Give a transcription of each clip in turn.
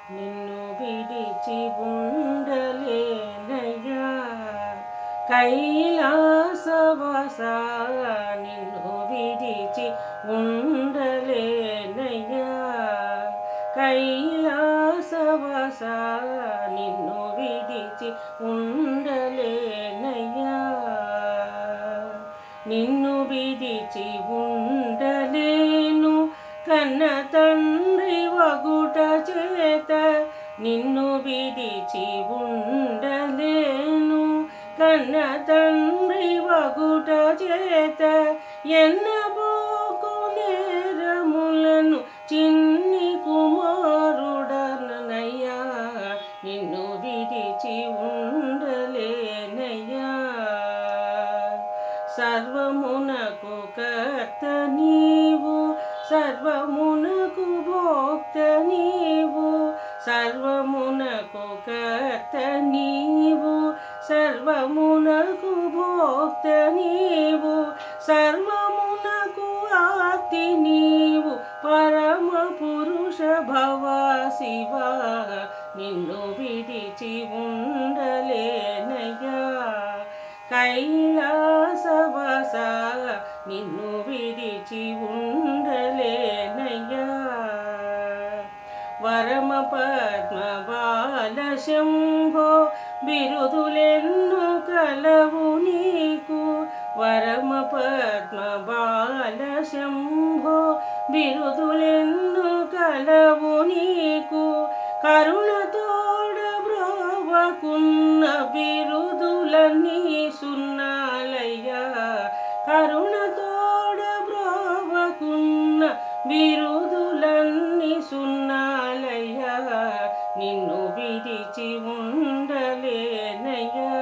నిన్ను విడిచి ఉండలేనయ్యా కైలాసవాస నిన్ను విడిచి ఉండలేనయ్యా కైలాసవాస నిన్ను విడిచి ఉండలేనయ్యా నిన్ను విడిచి ఉండలేను కన్న తండ్రి వగుట చేత నిన్ను విడిచి ఉండలేను కన్న తండ్రి వగుట చేత ఎన్నబోకు నేరములను చిన్ని కుమారుడనయ్యా నిన్ను విడిచి ఉండలేనయ్యా సర్వమునకు కర్త నీవు సర్వమునకు భోక్త నీవు సర్వమునకు కర్త నీవు సర్వమునకు భోక్త నీవు సర్వమునకు ఆర్తి నీవు పరమ పురుష భవ శివ నిన్ను విడిచి ఉండలేనయ్యా కైలాసవాస నిన్ను విడిచి ఉండలేనయ్యా వరమ పద్మ బాల శంభో బిరుదులెన్నో కలవు నీకు వరమ పద్మ బాల శంభో బిరుదులెన్నో కలవు నీకు కరుణతోడ బ్రోవకున్న బిరుదులన్నీ సున్నాలయ్యా కరుణతోడ బ్రోవకున్న బిరుదులన్నీ సున్నాలయ్యా నిన్ను విడిచి ఉండలేనయ్యా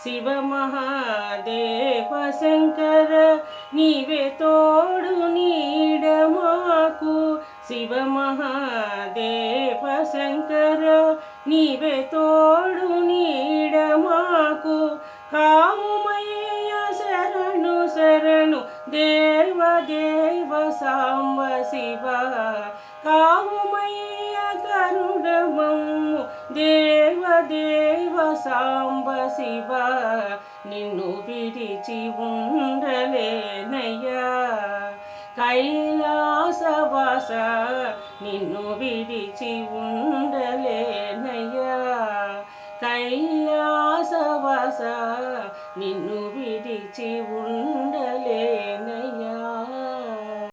శివ మహాదేవ శంకర నీవే తోడు నీడ మాకు శివ మహాదేవ శంకర నీవే తోడు నీడ మాకు కావుమయ్య శరణు శరణు దేవ దేవ సాంబ శివ కావుమయ్య కరుణమమ్ము దేవ దేవ సాంబ శివ నిన్ను విడిచి ఉండలేనయ్యా కైలాసవాస నిన్ను విడిచి ఉండలేనయ్యా కైలాసవాస నిన్ను విడిచి ఉండలే